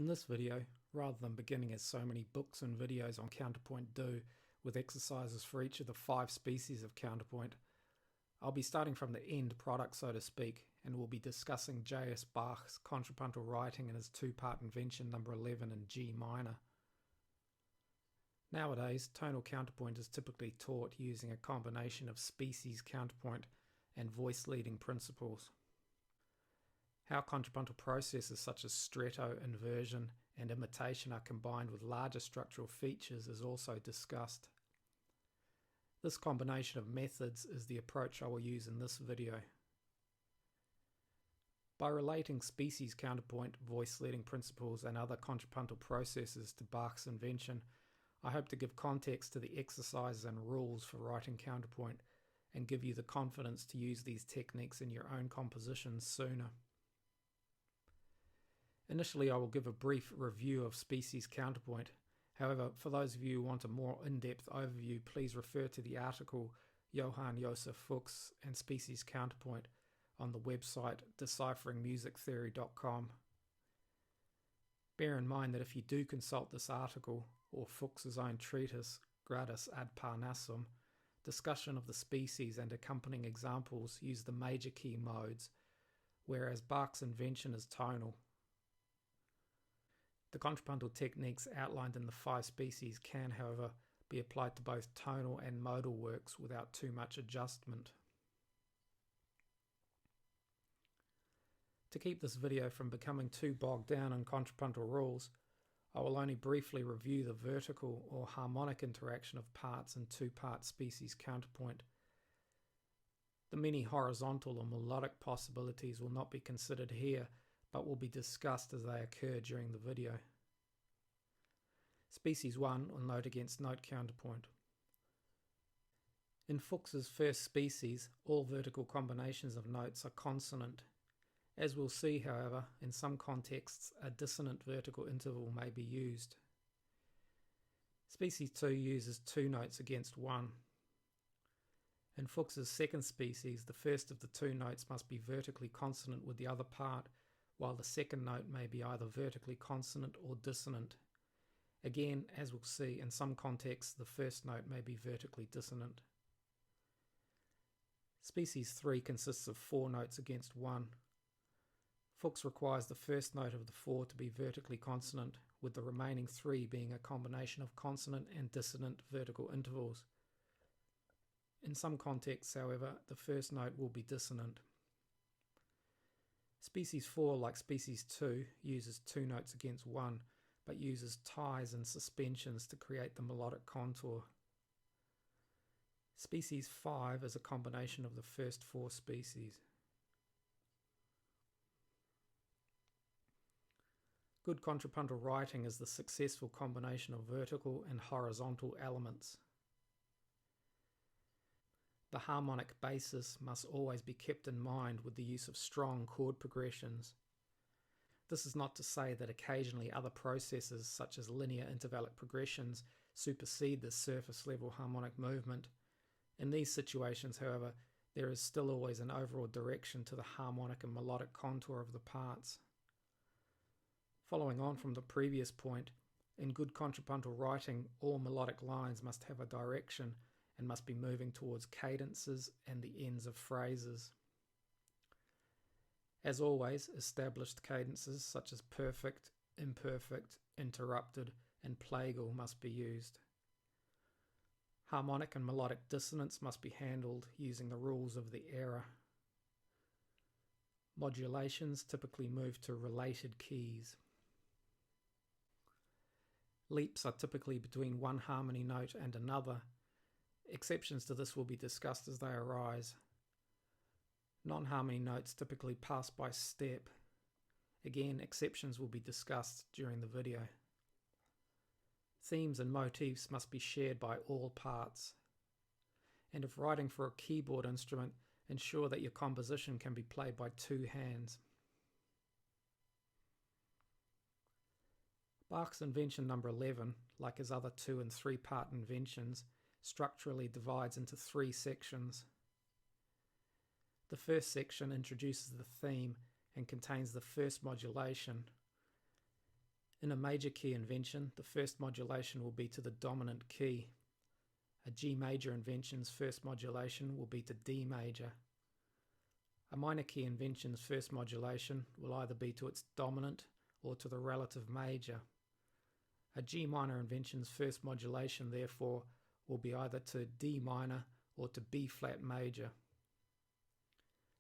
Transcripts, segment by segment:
In this video, rather than beginning as so many books and videos on counterpoint do, with exercises for each of the 5 species of counterpoint, I'll be starting from the end product, so to speak, and we'll be discussing J.S. Bach's contrapuntal writing in his 2-part Invention number 11 in G minor. Nowadays, tonal counterpoint is typically taught using a combination of species counterpoint and voice-leading principles. How contrapuntal processes such as stretto, inversion, and imitation are combined with larger structural features is also discussed. This combination of methods is the approach I will use in this video. By relating species counterpoint, voice-leading principles, and other contrapuntal processes to Bach's Invention, I hope to give context to the exercises and rules for writing counterpoint and give you the confidence to use these techniques in your own compositions sooner. Initially, I will give a brief review of species counterpoint. However, for those of you who want a more in-depth overview, please refer to the article Johann Fuchs and Species Counterpoint on the website decipheringmusictheory.com. Bear in mind that if you do consult this article, or Fuchs's own treatise, Gradus ad Parnassum, discussion of the species and accompanying examples use the major key modes, whereas Bach's Invention is tonal. The contrapuntal techniques outlined in the 5 species can, however, be applied to both tonal and modal works without too much adjustment. To keep this video from becoming too bogged down in contrapuntal rules, I will only briefly review the vertical or harmonic interaction of parts in 2-part species counterpoint. The many horizontal or melodic possibilities will not be considered here, but will be discussed as they occur during the video. Species 1, or note against note counterpoint. In Fuchs's first species, all vertical combinations of notes are consonant. As we'll see, however, in some contexts, a dissonant vertical interval may be used. Species 2 uses 2 notes against 1. In Fuchs's second species, the first of the 2 notes must be vertically consonant with the other part, while the second note may be either vertically consonant or dissonant. Again, as we'll see, in some contexts, the first note may be vertically dissonant. Species 3 consists of 4 notes against 1. Fuchs requires the first note of the 4 to be vertically consonant, with the remaining 3 being a combination of consonant and dissonant vertical intervals. In some contexts, however, the first note will be dissonant. Species 4, like Species 2, uses 2 notes against 1, but uses ties and suspensions to create the melodic contour. Species 5 is a combination of the first 4 species. Good contrapuntal writing is the successful combination of vertical and horizontal elements. The harmonic basis must always be kept in mind with the use of strong chord progressions. This is not to say that occasionally other processes such as linear intervallic progressions supersede this surface level harmonic movement. In these situations, however, there is still always an overall direction to the harmonic and melodic contour of the parts. Following on from the previous point, in good contrapuntal writing, all melodic lines must have a direction and must be moving towards cadences and the ends of phrases. As always, established cadences such as perfect, imperfect, interrupted, and plagal must be used. Harmonic and melodic dissonance must be handled using the rules of the era. Modulations typically move to related keys. Leaps are typically between one harmony note and another. Exceptions to this will be discussed as they arise. Non-harmony notes typically pass by step. Again, exceptions will be discussed during the video. Themes and motifs must be shared by all parts. And if writing for a keyboard instrument, ensure that your composition can be played by 2 hands. Bach's Invention number 11, like his other 2- and 3-part inventions, structurally divides into 3 sections. The first section introduces the theme and contains the first modulation. In a major key invention, the first modulation will be to the dominant key. A G major invention's first modulation will be to D major. A minor key invention's first modulation will either be to its dominant or to the relative major. A G minor invention's first modulation, therefore, will be either to D minor or to B flat major.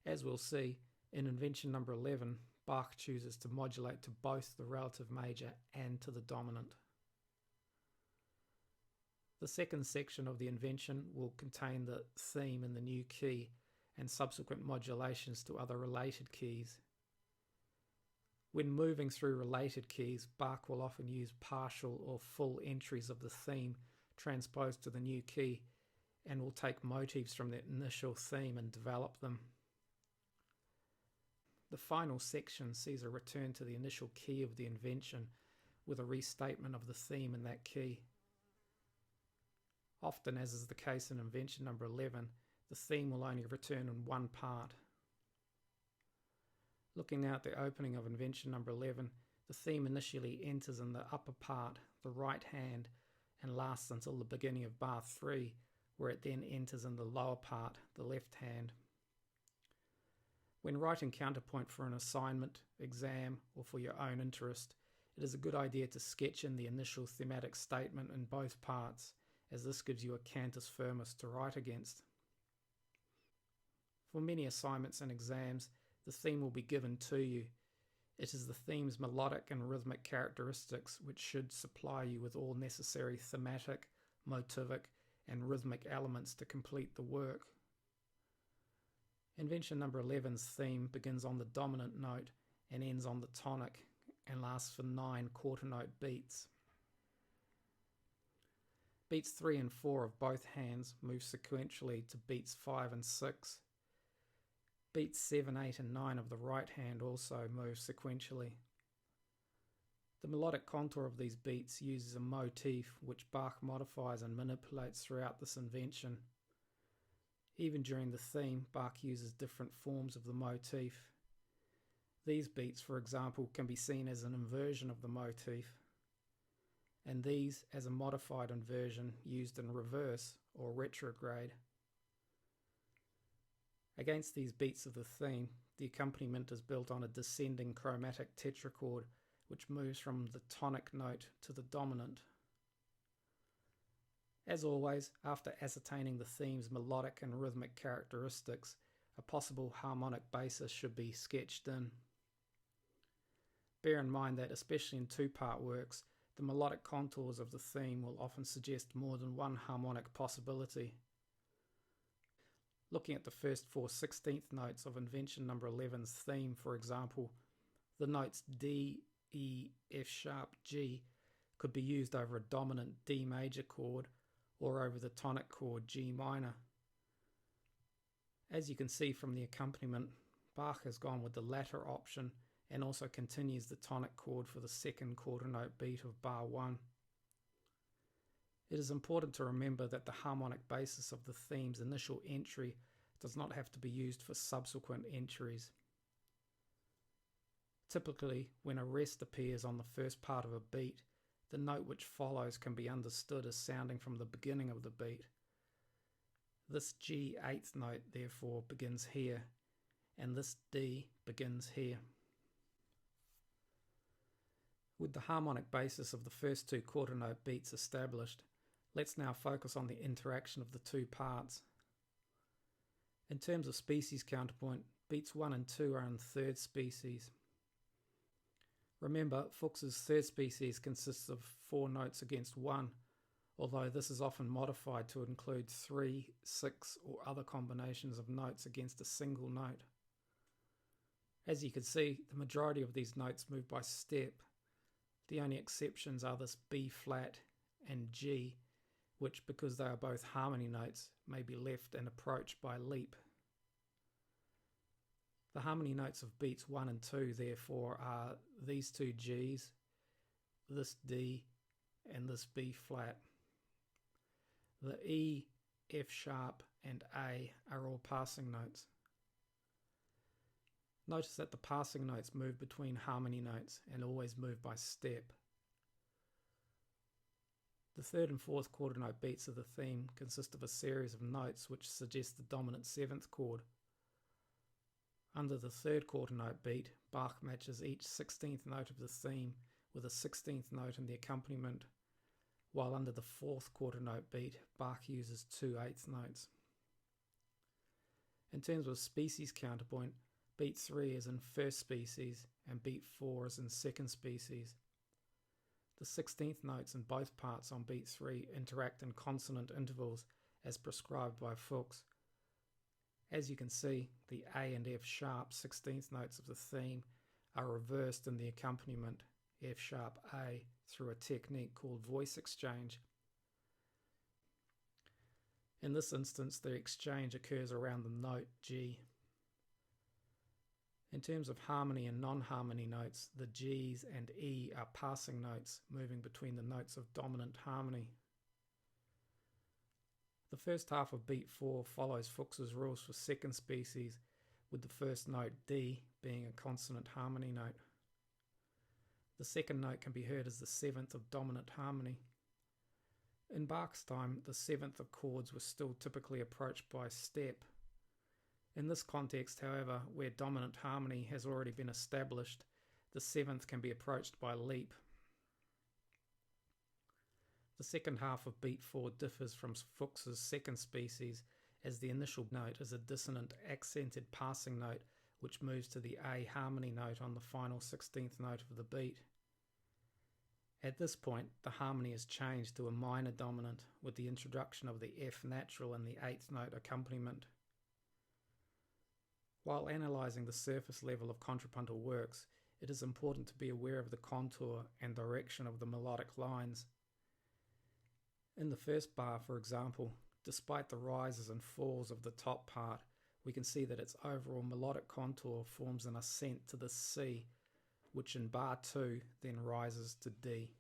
As we'll see, in invention number 11, Bach chooses to modulate to both the relative major and to the dominant. The second section of the invention will contain the theme in the new key and subsequent modulations to other related keys. When moving through related keys, Bach will often use partial or full entries of the theme transposed to the new key and will take motifs from the initial theme and develop them. The final section sees a return to the initial key of the invention with a restatement of the theme in that key. Often, as is the case in invention number 11, the theme will only return in one part. Looking now at the opening of invention number 11, the theme initially enters in the upper part, the right hand, and lasts until the beginning of bar 3, where it then enters in the lower part, the left hand. When writing counterpoint for an assignment, exam, or for your own interest, it is a good idea to sketch in the initial thematic statement in both parts, as this gives you a cantus firmus to write against. For many assignments and exams, the theme will be given to you. It is the theme's melodic and rhythmic characteristics which should supply you with all necessary thematic, motivic, and rhythmic elements to complete the work. Invention number 11's theme begins on the dominant note and ends on the tonic and lasts for 9 quarter note beats. Beats 3 and 4 of both hands move sequentially to beats 5 and 6. Beats 7, 8 and 9 of the right hand also move sequentially. The melodic contour of these beats uses a motif which Bach modifies and manipulates throughout this invention. Even during the theme, Bach uses different forms of the motif. These beats, for example, can be seen as an inversion of the motif, and these as a modified inversion used in reverse or retrograde. Against these beats of the theme, the accompaniment is built on a descending chromatic tetrachord which moves from the tonic note to the dominant. As always, after ascertaining the theme's melodic and rhythmic characteristics, a possible harmonic basis should be sketched in. Bear in mind that, especially in two-part works, the melodic contours of the theme will often suggest more than one harmonic possibility. Looking at the first 4 16th notes of invention number 11's theme, for example, the notes D, E, F sharp, G could be used over a dominant D major chord or over the tonic chord G minor. As you can see from the accompaniment, Bach has gone with the latter option and also continues the tonic chord for the second quarter note beat of bar 1. It is important to remember that the harmonic basis of the theme's initial entry does not have to be used for subsequent entries. Typically, when a rest appears on the first part of a beat, the note which follows can be understood as sounding from the beginning of the beat. This G 8th note therefore begins here, and this D begins here. With the harmonic basis of the first 2 quarter note beats established, let's now focus on the interaction of the two parts. In terms of species counterpoint, beats 1 and 2 are in third species. Remember, Fuchs's third species consists of 4 notes against 1, although this is often modified to include 3, 6, or other combinations of notes against a single note. As you can see, the majority of these notes move by step. The only exceptions are this B flat and G, which, because they are both harmony notes, may be left and approached by leap. The harmony notes of beats 1 and 2, therefore, are these 2 Gs, this D, and this B flat. The E, F sharp, and A are all passing notes. Notice that the passing notes move between harmony notes and always move by step. The third and fourth quarter note beats of the theme consist of a series of notes which suggest the dominant seventh chord. Under the third quarter note beat, Bach matches each 16th note of the theme with a 16th note in the accompaniment, while under the fourth quarter note beat, Bach uses 2/8 notes. In terms of species counterpoint, beat 3 is in first species and beat 4 is in second species. The 16th notes in both parts on beat 3 interact in consonant intervals as prescribed by Fuchs. As you can see, the A and F sharp 16th notes of the theme are reversed in the accompaniment, F sharp A, through a technique called voice exchange. In this instance, the exchange occurs around the note G. In terms of harmony and non-harmony notes, the G's and E are passing notes moving between the notes of dominant harmony. The first half of beat 4 follows Fuchs's rules for second species, with the first note D being a consonant harmony note. The second note can be heard as the seventh of dominant harmony. In Bach's time, the seventh of chords was still typically approached by step. In this context, however, where dominant harmony has already been established, the seventh can be approached by leap. The second half of beat 4 differs from Fuchs's second species, as the initial note is a dissonant accented passing note which moves to the A harmony note on the final 16th note of the beat. At this point, the harmony is changed to a minor dominant with the introduction of the F natural in the 8th note accompaniment. While analysing the surface level of contrapuntal works, it is important to be aware of the contour and direction of the melodic lines. In the first bar, for example, despite the rises and falls of the top part, we can see that its overall melodic contour forms an ascent to the C, which in bar 2 then rises to D.